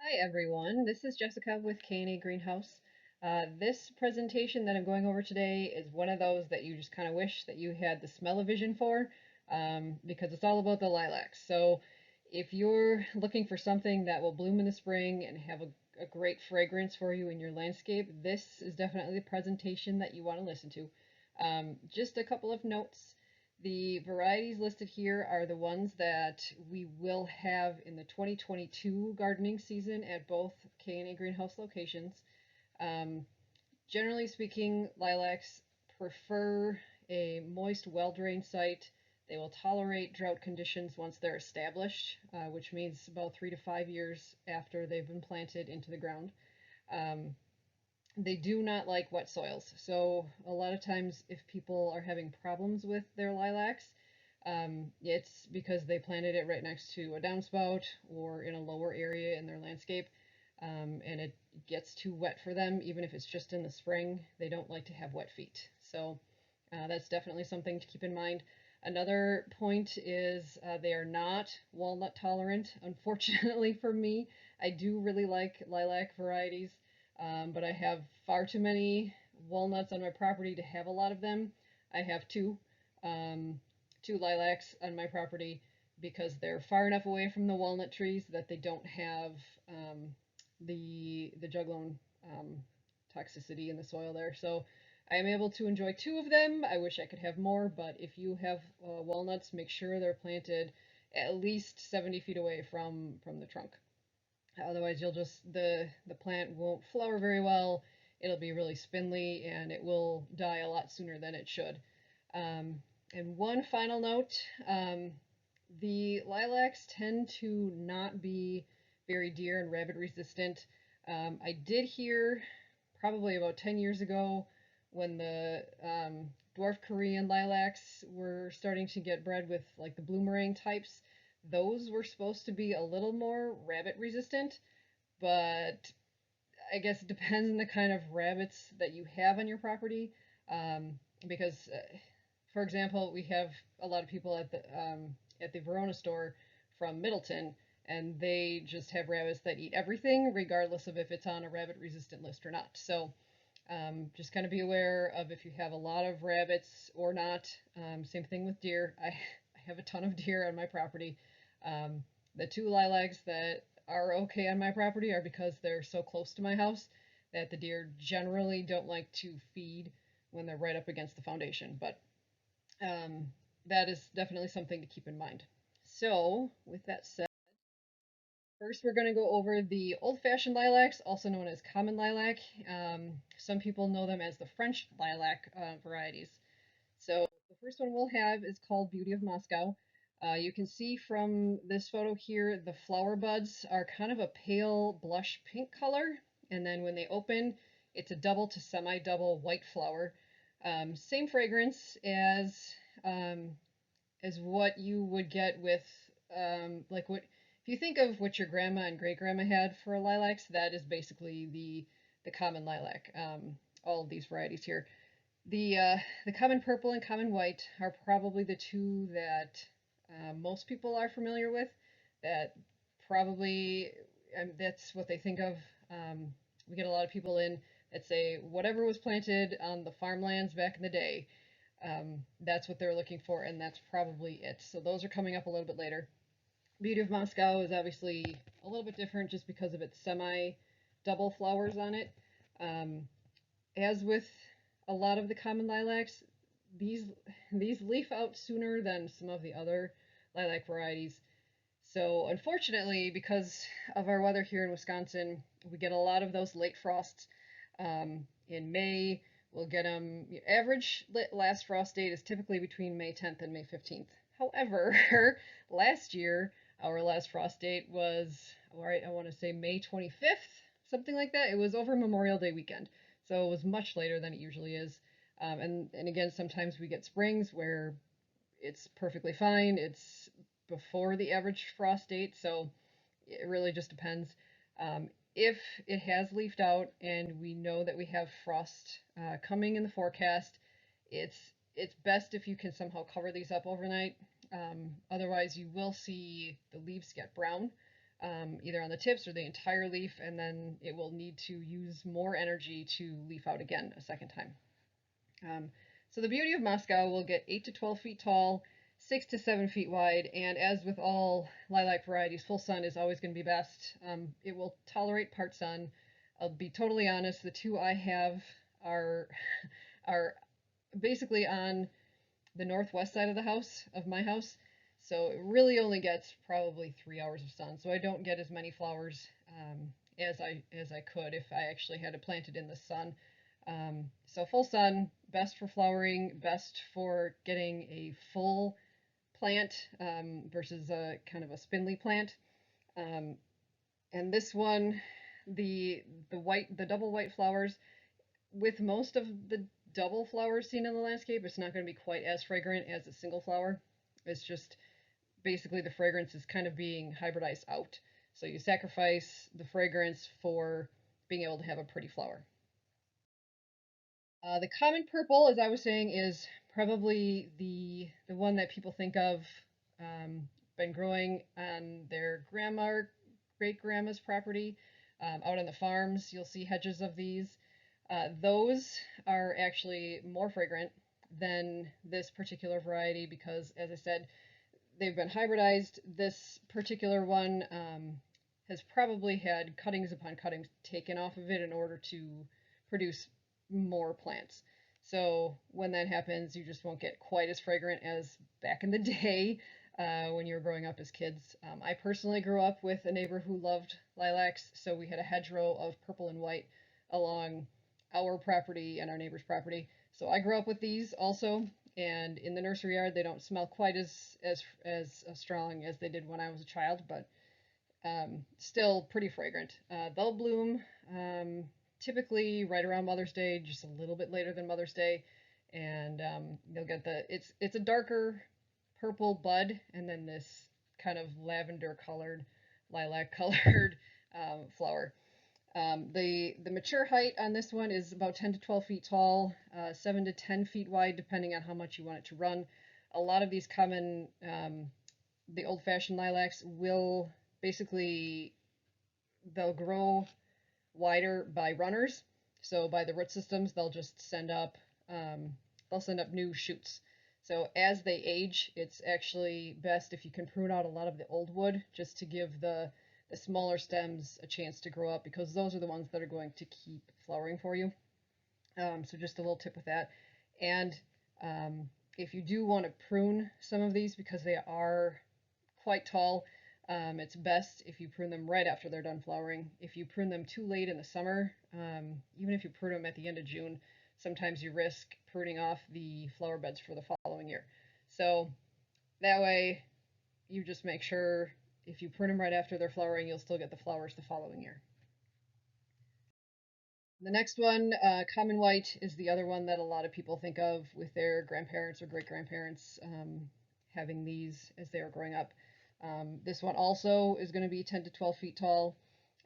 Hi everyone, this is Jessica with K&A Greenhouse. This presentation that I'm going over today is one of those that you just kind of wish that you had the smell-o-vision for, because it's all about the lilacs. So if you're looking for something that will bloom in the spring and have a great fragrance for you in your landscape, this is definitely the presentation that you want to listen to. Just a couple of notes. The varieties listed here are the ones that we will have in the 2022 gardening season at both K&A Greenhouse locations. Um, Generally speaking, lilacs prefer a moist, well-drained site. They will tolerate drought conditions once they're established, which means about 3 to 5 years after they've been planted into the ground. Um, they do not like wet soils. So a lot of times if people are having problems with their lilacs, it's because they planted it right next to a downspout or in a lower area in their landscape, and it gets too wet for them, even if it's just in the spring. They don't like to have wet feet. So that's definitely something to keep in mind. Another point is they are not walnut tolerant. Unfortunately for me, I do really like lilac varieties, but I have far too many walnuts on my property to have a lot of them. I have um, two lilacs on my property because they're far enough away from the walnut trees that they don't have the juglone um, toxicity in the soil there. So I am able to enjoy two of them. I wish I could have more, but if you have walnuts, make sure they're planted at least 70 feet away from the trunk. Otherwise, you'll just the plant won't flower very well. It'll be really spindly and it will die a lot sooner than it should. Um, and one final note, the lilacs tend to not be very deer and rabbit resistant. I did hear probably about 10 years ago when the dwarf Korean lilacs were starting to get bred with like the bloomerang types. Those were supposed to be a little more rabbit resistant, but I guess it depends on the kind of rabbits that you have on your property. Because, for example, we have a lot of people at the Verona store from Middleton, and they just have rabbits that eat everything, regardless of if it's on a rabbit resistant list or not. So just kind of be aware of if you have a lot of rabbits or not. Same thing with deer. I have a ton of deer on my property. Um, the two lilacs that are okay on my property are because they're so close to my house that the deer generally don't like to feed when they're right up against the foundation. But um, that is definitely something to keep in mind. So, with that said, first, we're going to go over the old-fashioned lilacs, also known as common lilac. Some people know them as the French lilac varieties. So the first one we'll have is called Beauty of Moscow. You can see from this photo here, the flower buds are kind of a pale blush pink color, and then when they open, it's a double to semi-double white flower. Same fragrance um, as what you would get with like what if you think of what your grandma and great grandma had for lilacs, that is basically the common lilac. All of these varieties here. The common purple and common white are probably the two that most people are familiar with. That probably that's what they think of. We get a lot of people in that say whatever was planted on the farmlands back in the day, that's what they're looking for, and that's probably it. So those are coming up a little bit later. Beauty of Moscow is obviously a little bit different just because of its semi double flowers on it. Um, as with a lot of the common lilacs, these these leaf out sooner than some of the other lilac varieties. So unfortunately, because of our weather here in Wisconsin, we get a lot of those late frosts. In May, we'll get them. Average last frost date is typically between May 10th and May 15th. However, last year our last frost date was, all right, I want to say May 25th, something like that. It was over Memorial Day weekend, so it was much later than it usually is. And again, sometimes we get springs where it's perfectly fine. It's before the average frost date, so it really just depends. If it has leafed out and we know that we have frost coming in the forecast, it's it's best if you can somehow cover these up overnight. Otherwise, you will see the leaves get brown. either on the tips or the entire leaf, and then it will need to use more energy to leaf out again a second time. So the beauty of Moscow will get 8 to 12 feet tall, 6 to 7 feet wide, and as with all lilac varieties, full sun is always going to be best. It will tolerate part sun. I'll be totally honest, the two I have are are basically on the northwest side of the house, of my house, so it really only gets probably 3 hours of sun. So I don't get as many flowers as I could if I actually had to plant it in the sun. So full sun, best for flowering, best for getting a full plant versus a kind of a spindly plant. Um, and this one, the double white flowers, with most of the double flowers seen in the landscape, it's not going to be quite as fragrant as a single flower. It's just basically the fragrance is kind of being hybridized out. So you sacrifice the fragrance for being able to have a pretty flower. The common purple, as I was saying, is probably the one that people think of. Been growing on their grandma or great grandma's property. Out on the farms, you'll see hedges of these. Those are actually more fragrant than this particular variety because, as I said, they've been hybridized. This particular one has probably had cuttings upon cuttings taken off of it in order to produce more plants. So when that happens, you just won't get quite as fragrant as back in the day when you were growing up as kids. I personally grew up with a neighbor who loved lilacs, so we had a hedgerow of purple and white along our property and our neighbor's property. So I grew up with these also, and in the nursery yard they don't smell quite as strong as they did when I was a child, but still pretty fragrant. They'll bloom typically right around Mother's Day, just a little bit later than Mother's Day, and you'll get it's a darker purple bud, and then this kind of lavender colored, lilac colored flower. The mature height on this one is about 10 to 12 feet tall, 7 to 10 feet wide, depending on how much you want it to run. A lot of these common, the old-fashioned lilacs will basically, they'll grow wider by runners. So by the root systems, they'll send up new shoots. So as they age, it's actually best if you can prune out a lot of the old wood just to give the smaller stems a chance to grow up, because those are the ones that are going to keep flowering for you. So just a little tip with that. And if you do want to prune some of these because they are quite tall, it's best if you prune them right after they're done flowering. If you prune them too late in the summer, even if you prune them at the end of June, sometimes you risk pruning off the flower beds for the following year. So that way you just make sure if you prune them right after they're flowering, you'll still get the flowers the following year. The next one, common white, is the other one that a lot of people think of with their grandparents or great-grandparents having these as they were growing up. This one also is going to be 10 to 12 feet tall,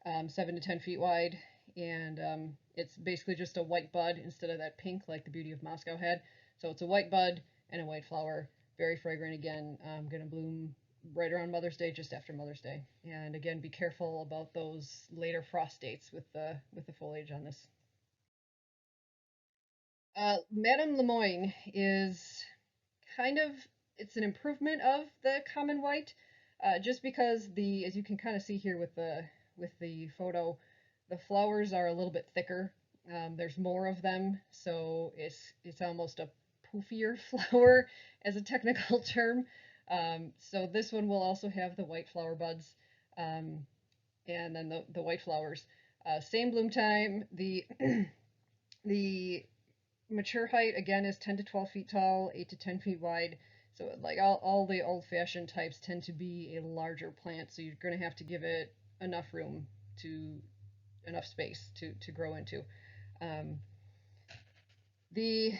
7 to 10 feet wide, and it's basically just a white bud instead of that pink like the Beauty of Moscow had. So it's a white bud and a white flower, very fragrant again, going to bloom right around Mother's Day, just after Mother's Day. And again, be careful about those later frost dates with the foliage on this. Madame Lemoine is kind of, it's an improvement of the common white, just because as you can kind of see here with the photo, the flowers are a little bit thicker. There's more of them, so it's almost a poofier flower as a technical term. So this one will also have the white flower buds, and then the white flowers. Same bloom time. The mature height again is 10 to 12 feet tall, 8 to 10 feet wide. So like all the old-fashioned types tend to be a larger plant, so you're going to have to give it enough room enough space to grow into. The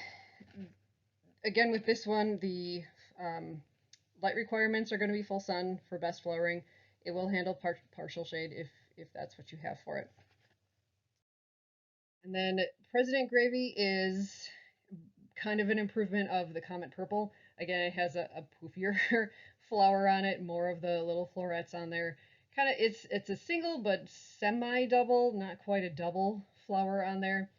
Again with this one, the light requirements are going to be full sun for best flowering. It will handle partial shade if that's what you have for it. And then President Gravy is kind of an improvement of the Comet Purple. Again, it has a poofier flower on it, more of the little florets on there. kind of it's a single but semi-double, not quite a double flower on there.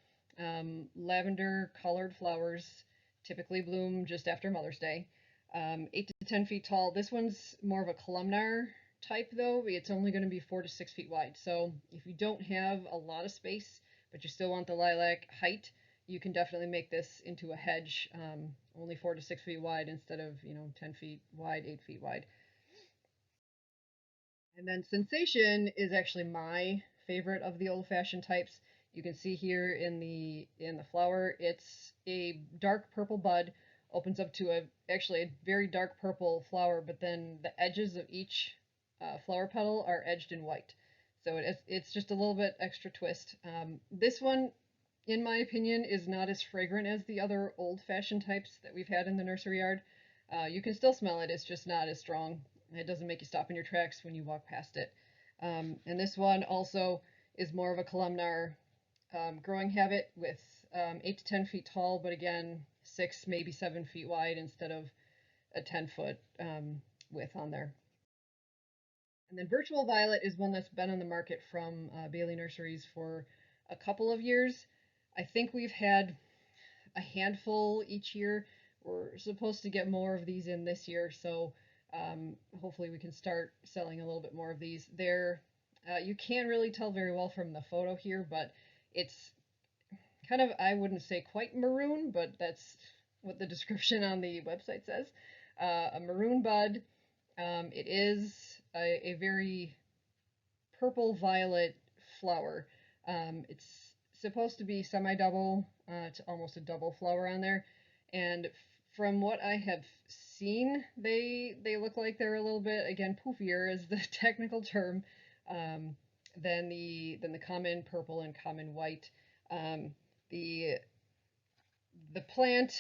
Lavender colored flowers typically bloom just after Mother's Day. 8 to 10 feet tall. This one's more of a columnar type though. It's only going to be 4 to 6 feet wide. So if you don't have a lot of space, but you still want the lilac height, you can definitely make this into a hedge, only 4 to 6 feet wide instead of 10 feet wide, 8 feet wide. And then Sensation is actually my favorite of the old-fashioned types. You can see here in the flower, it's a dark purple bud, opens up to actually a very dark purple flower, but then the edges of each flower petal are edged in white. So it's just a little bit extra twist. This one, in my opinion, is not as fragrant as the other old-fashioned types that we've had in the nursery yard. You can still smell it, it's just not as strong. It doesn't make you stop in your tracks when you walk past it. And this one also is more of a columnar growing habit with 8 to 10 feet tall, but again, 6, maybe 7 feet wide instead of a 10-foot width on there. And then Virtual Violet is one that's been on the market from Bailey Nurseries for a couple of years. I think we've had a handful each year. We're supposed to get more of these in this year, so hopefully we can start selling a little bit more of these. You can't really tell very well from the photo here, but it's kind of, I wouldn't say quite maroon, but that's what the description on the website says. A maroon bud. It is a very purple violet flower. It's supposed to be semi-double, it's almost a double flower on there. And from what I have seen, they look like they're a little bit, again, poofier is the technical term, than the common purple and common white. The plant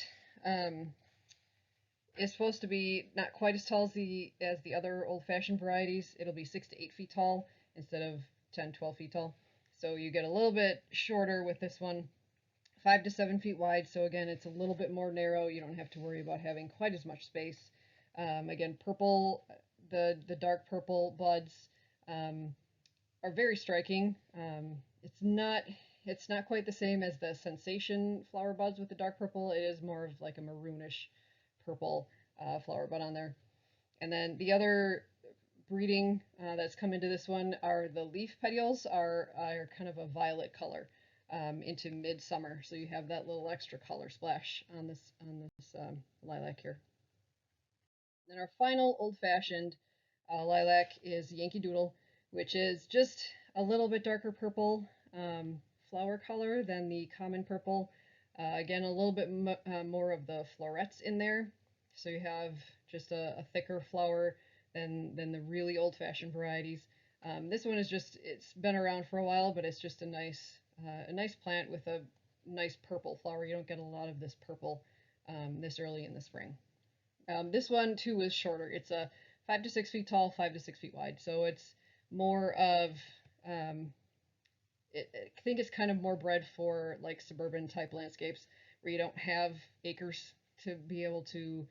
is supposed to be not quite as tall as the other old-fashioned varieties. It'll be 6 to 8 feet tall instead of 10, 12 feet tall. So you get a little bit shorter with this one, 5 to 7 feet wide. So again, it's a little bit more narrow. You don't have to worry about having quite as much space. Again, purple, the dark purple buds are very striking. It's not quite the same as the Sensation flower buds with the dark purple. It is more of like a maroonish purple flower bud on there. And then the other breeding that's come into this one are the leaf petioles are kind of a violet color into midsummer. So you have that little extra color splash on this lilac here. Then our final old-fashioned lilac is Yankee Doodle, which is just a little bit darker purple flower color than the common purple. Again, a little bit more of the florets in there. So you have just a thicker flower than the really old-fashioned varieties. This one is just, it's been around for a while, but it's just a nice plant with a nice purple flower. You don't get a lot of this purple this early in the spring. This one too is shorter. It's a 5 to 6 feet tall, 5 to 6 feet wide. So it's more of, I think it's kind of more bred for like suburban type landscapes where you don't have acres to be able to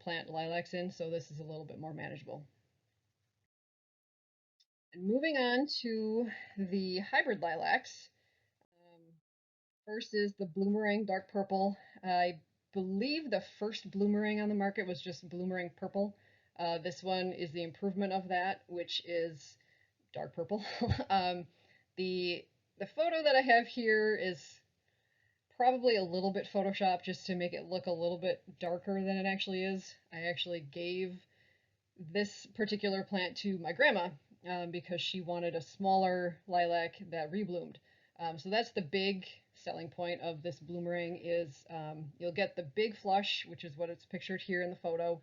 plant lilacs in. So this is a little bit more manageable. And moving on to the hybrid lilacs. First is the Bloomerang dark purple. I believe the first Bloomerang on the market was just Bloomerang purple. This one is the improvement of that, which is dark purple. The photo that I have here is probably a little bit photoshopped just to make it look a little bit darker than it actually is. I actually gave this particular plant to my grandma because she wanted a smaller lilac that rebloomed. So that's the big selling point of this Bloomerang is you'll get the big flush, which is what it's pictured here in the photo,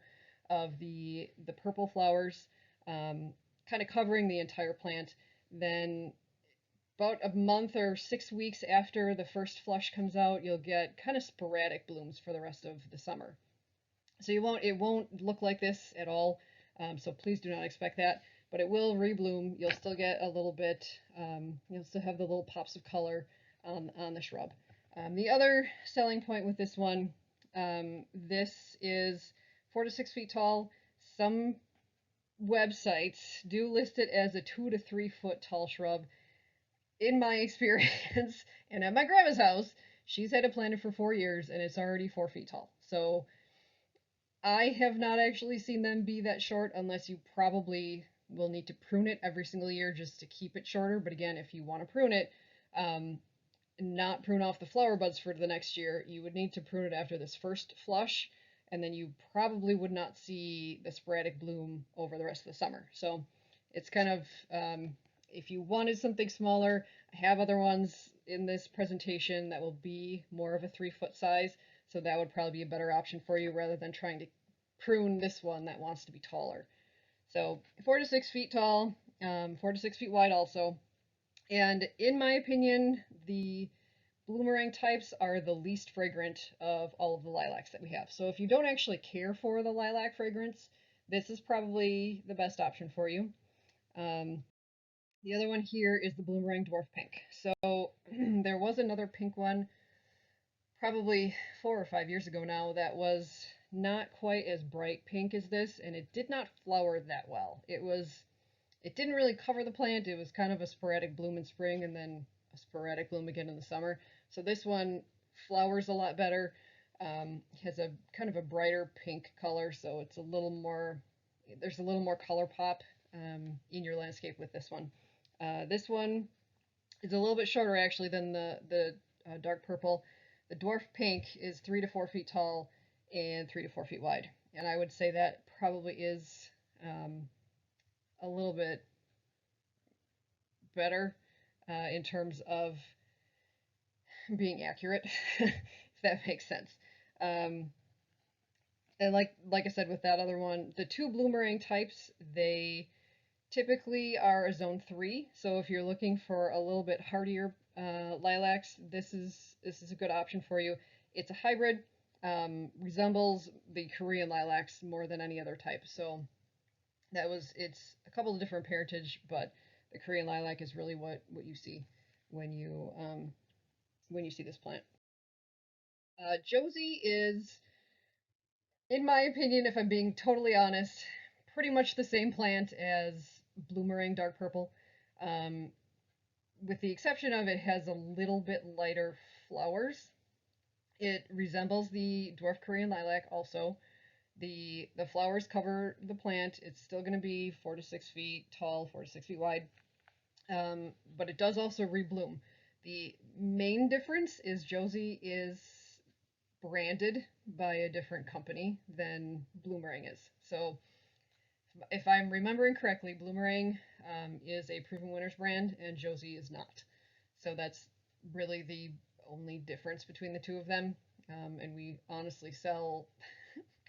of the purple flowers kind of covering the entire plant. Then about a month or 6 weeks after the first flush comes out, you'll get kind of sporadic blooms for the rest of the summer. So it won't look like this at all, so please do not expect that, but it will rebloom. You'll still get a little bit, you'll still have the little pops of color on the shrub. The other selling point with this one, this is 4 to 6 feet tall. Some websites do list it as a 2 to 3 foot tall shrub. In my experience, and at my grandma's house, she's had it planted for 4 years and it's already 4 feet tall. So I have not actually seen them be that short unless you probably will need to prune it every single year just to keep it shorter. But again, if you want to prune it, um, not prune off the flower buds for the next year, you would need to prune it after this first flush, and then you probably would not see the sporadic bloom over the rest of the summer. So it's kind of, if you wanted something smaller, I have other ones in this presentation that will be more of a 3 foot size, so that would probably be a better option for you rather than trying to prune this one that wants to be taller. So 4 to 6 feet tall, 4 to 6 feet wide also. And in my opinion, the Bloomerang types are the least fragrant of all of the lilacs that we have. So if you don't actually care for the lilac fragrance, this is probably the best option for you. Um, the other one here is the Bloomerang Dwarf Pink. So there was another pink one probably 4 or 5 years ago now that was not quite as bright pink as this, and it did not flower that well. It didn't really cover the plant. It was kind of a sporadic bloom in spring and then a sporadic bloom again in the summer. So this one flowers a lot better. Has a kind of a brighter pink color, so it's a little more. There's a little more color pop in your landscape with this one. This one is a little bit shorter actually than the dark purple. The dwarf pink is 3 to 4 feet tall and 3 to 4 feet wide, and I would say that probably is a little bit better in terms of being accurate, if that makes sense. Um, and like I said with that other one, the two bloomerang types, they typically are a zone 3. So if you're looking for a little bit hardier lilacs, this is a good option for you. It's a hybrid, resembles the Korean lilacs more than any other type. So it's a couple of different parentage, but the Korean lilac is really what you see when you see this plant. Josie is, in my opinion, if I'm being totally honest, pretty much the same plant as Bloomerang Dark Purple, um, with the exception of it has a little bit lighter flowers. It resembles the dwarf Korean lilac also. The flowers cover the plant. It's still going to be 4 to 6 feet tall, 4 to 6 feet wide, but it does also rebloom. The main difference is Josie is branded by a different company than Bloomerang is. So if I'm remembering correctly, Bloomerang is a Proven Winners brand and Josie is not. So that's really the only difference between the two of them. And we honestly sell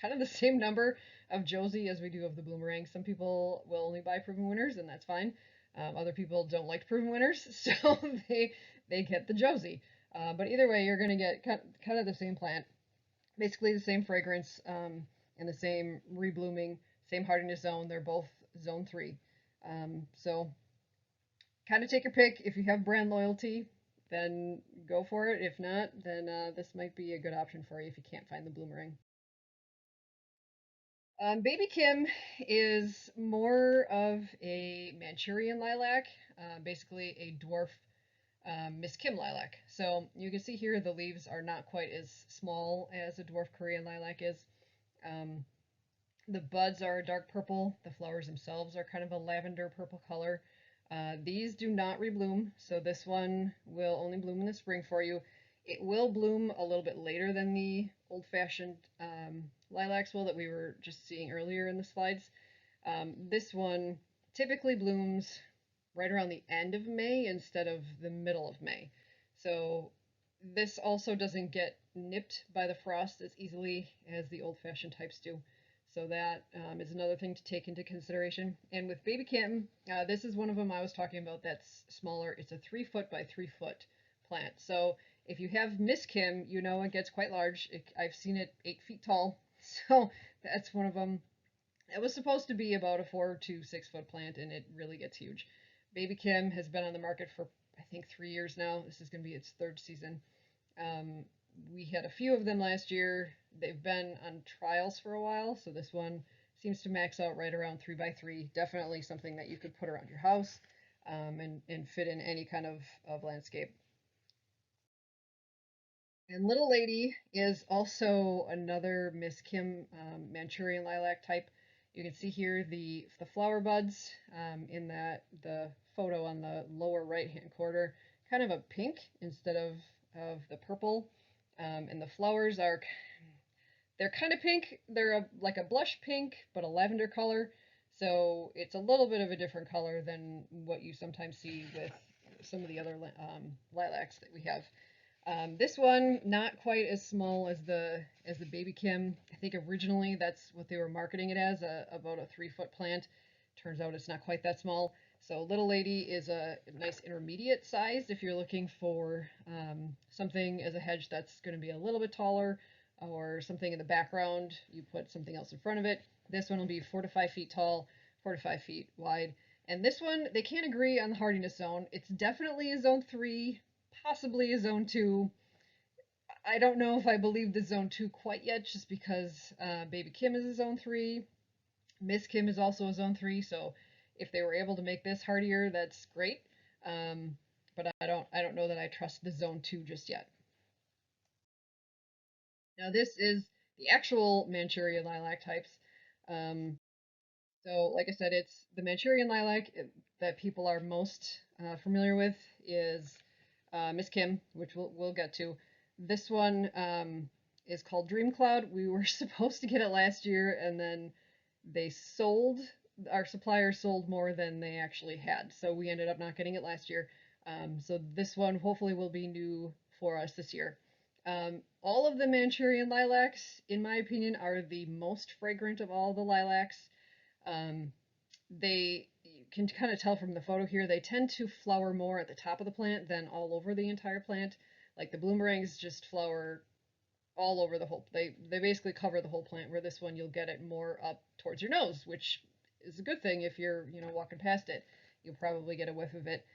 kind of the same number of Josie as we do of the Bloomerang. Some people will only buy Proven Winners, and that's fine. Other people don't like Proven Winners, so they get the Josie. But either way, you're going to get kind of the same plant, basically the same fragrance, and the same reblooming, same hardiness zone. They're both zone 3. So kind of take your pick. If you have brand loyalty, then go for it. If not, then this might be a good option for you if you can't find the Bloomerang. Baby Kim is more of a Manchurian lilac, basically a dwarf Miss Kim lilac. So you can see here the leaves are not quite as small as a dwarf Korean lilac is. Um, the buds are a dark purple. The flowers themselves are kind of a lavender purple color. These do not rebloom, so this one will only bloom in the spring for you. It will bloom a little bit later than the old-fashioned lilacs will that we were just seeing earlier in the slides. This one typically blooms right around the end of May instead of the middle of May. So this also doesn't get nipped by the frost as easily as the old-fashioned types do. So that is another thing to take into consideration. And with Baby Kim, this is one of them I was talking about that's smaller. It's a 3 foot by 3 foot plant. So if you have Miss Kim, you know it gets quite large. I've seen it 8 feet tall. So that's one of them. It was supposed to be about a 4 to 6 foot plant, and it really gets huge. Baby Kim has been on the market for, I think, 3 years now. This is going to be its third season. We had a few of them last year. They've been on trials for a while, so this one seems to max out right around 3x3. Definitely something that you could put around your house and fit in any kind of landscape. And Little Lady is also another Miss Kim Manchurian lilac type. You can see here the flower buds in the photo on the lower right hand corner, kind of a pink instead of the purple. And the flowers they're kind of pink. They're like a blush pink, but a lavender color. So it's a little bit of a different color than what you sometimes see with some of the other lilacs that we have. This one, not quite as small as the Baby Kim. I think originally that's what they were marketing it as, about a 3-foot plant. Turns out it's not quite that small. So Little Lady is a nice intermediate size if you're looking for something as a hedge that's going to be a little bit taller, or something in the background. You put something else in front of it. This one will be 4 to 5 feet tall, 4 to 5 feet wide. And this one, they can't agree on the hardiness zone. It's definitely a zone 3, possibly a zone 2. I don't know if I believe the zone 2 quite yet, just because Baby Kim is a zone 3. Miss Kim is also a zone 3, so if they were able to make this hardier, that's great. But I don't know that I trust the zone 2 just yet. Now this is the actual Manchurian lilac types. Um, so like I said, it's the Manchurian lilac that people are most familiar with is Miss Kim, which we'll get to. This one is called Dream Cloud. We were supposed to get it last year, and then they sold, our supplier sold more than they actually had. So we ended up not getting it last year. So this one hopefully will be new for us this year. All of the Manchurian lilacs, in my opinion, are the most fragrant of all the lilacs. They, you can kind of tell from the photo here, they tend to flower more at the top of the plant than all over the entire plant. Like the bloomerangs just flower all over the whole, they basically cover the whole plant, where this one you'll get it more up towards your nose, which is a good thing. If you're, walking past it, you'll probably get a whiff of it.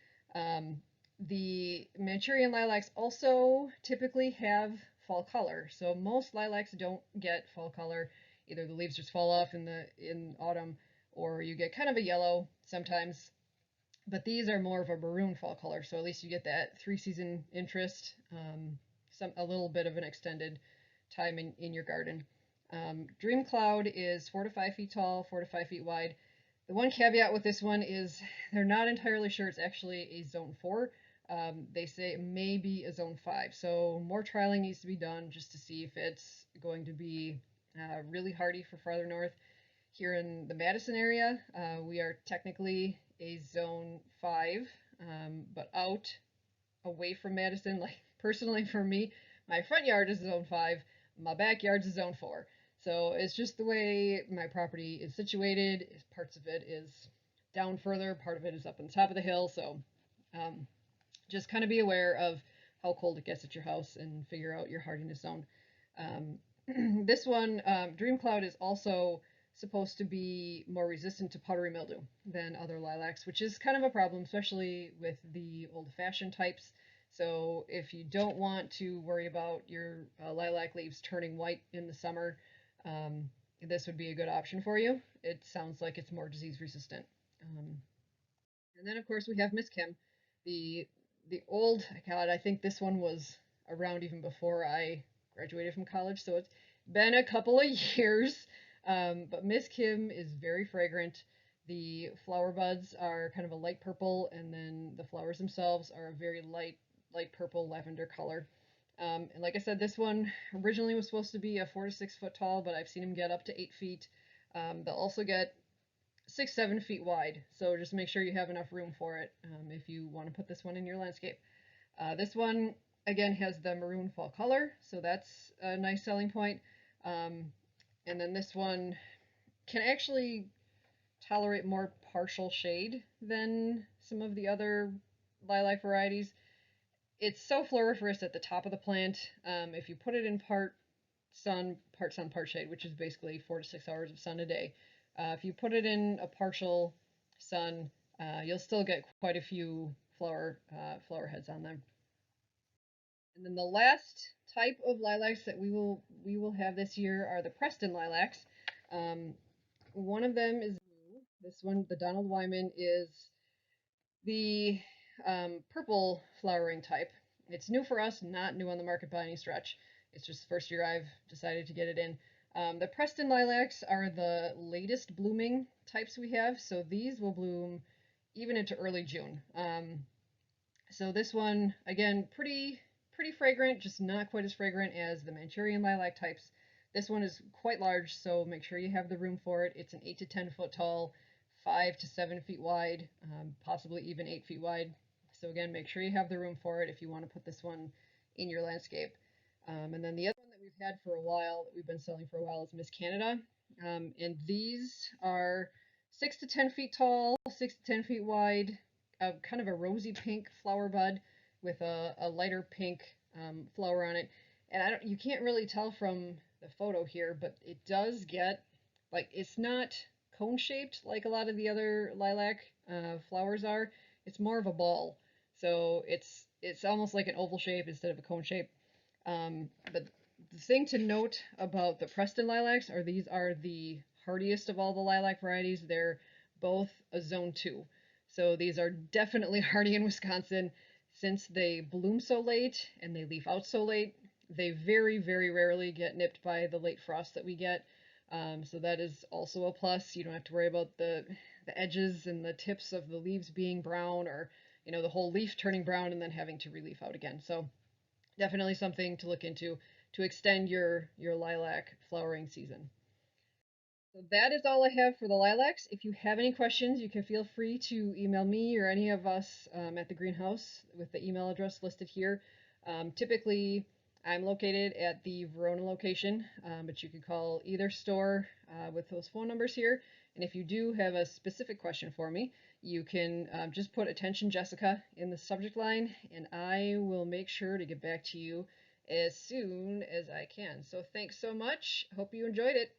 The Manchurian lilacs also typically have fall color. So most lilacs don't get fall color. Either the leaves just fall off in autumn, or you get kind of a yellow sometimes. But these are more of a maroon fall color, so at least you get that 3-season interest, a little bit of an extended time in your garden. Dream Cloud is 4 to 5 feet tall, 4 to 5 feet wide. The one caveat with this one is they're not entirely sure it's actually a zone 4. They say it may be a zone 5, so more trialing needs to be done just to see if it's going to be really hardy for farther north. Here in the Madison area, we are technically a zone 5, but out away from Madison, like personally for me, my front yard is zone 5, my backyard's a zone 4. So it's just the way my property is situated. Parts of it is down further, part of it is up on the top of the hill, so just kind of be aware of how cold it gets at your house and figure out your hardiness zone. This one, Dream Cloud, is also supposed to be more resistant to powdery mildew than other lilacs, which is kind of a problem, especially with the old-fashioned types. So if you don't want to worry about your lilac leaves turning white in the summer, this would be a good option for you. It sounds like it's more disease resistant. And then of course we have Miss Kim, the old, God, I think this one was around even before I graduated from college, so it's been a couple of years. But Miss Kim is very fragrant. The flower buds are kind of a light purple, and then the flowers themselves are a very light purple lavender color. And like I said, this one originally was supposed to be a 4 to 6 foot tall, but I've seen them get up to 8 feet. They'll also get 6, 7 feet wide, so just make sure you have enough room for it if you want to put this one in your landscape. This one, again, has the maroon fall color, so that's a nice selling point. And then this one can actually tolerate more partial shade than some of the other lilac varieties. It's so floriferous at the top of the plant. If you put it in part sun, part shade, which is basically 4 to 6 hours of sun a day, if you put it in a partial sun, you'll still get quite a few flower heads on them. And then the last type of lilacs that we will have this year are the Preston lilacs. One of them is new. This one, the Donald Wyman, is the purple flowering type. It's new for us, not new on the market by any stretch. It's just the first year I've decided to get it in. The Preston Lilacs are the latest blooming types we have, so these will bloom even into early June. So this one, again, pretty fragrant, just not quite as fragrant as the Manchurian lilac types. This one is quite large, so make sure you have the room for it. It's an 8 to 10 foot tall, 5 to 7 feet wide, possibly even 8 feet wide. So again, make sure you have the room for it if you want to put this one in your landscape. And then the other one that we've had for a while, that we've been selling for a while, is Miss Canada. And these are 6 to 10 feet tall, 6 to 10 feet wide, kind of a rosy pink flower bud with a lighter pink flower on it. And you can't really tell from the photo here, but it does get, like, it's not cone shaped like a lot of the other lilac flowers are. It's more of a ball. So it's almost like an oval shape instead of a cone shape. But the thing to note about the Preston lilacs are these are the hardiest of all the lilac varieties. They're both a zone 2. So these are definitely hardy in Wisconsin. Since they bloom so late and they leaf out so late, they very, very rarely get nipped by the late frost that we get. So that is also a plus. You don't have to worry about the edges and the tips of the leaves being brown, or the whole leaf turning brown and then having to relief out again. So definitely something to look into to extend your lilac flowering season. So that is all I have for the lilacs. If you have any questions, you can feel free to email me or any of us at the greenhouse with the email address listed here. Typically, I'm located at the Verona location, but you can call either store with those phone numbers here. And if you do have a specific question for me, you can just put "Attention Jessica" in the subject line, and I will make sure to get back to you as soon as I can. So thanks so much. Hope you enjoyed it.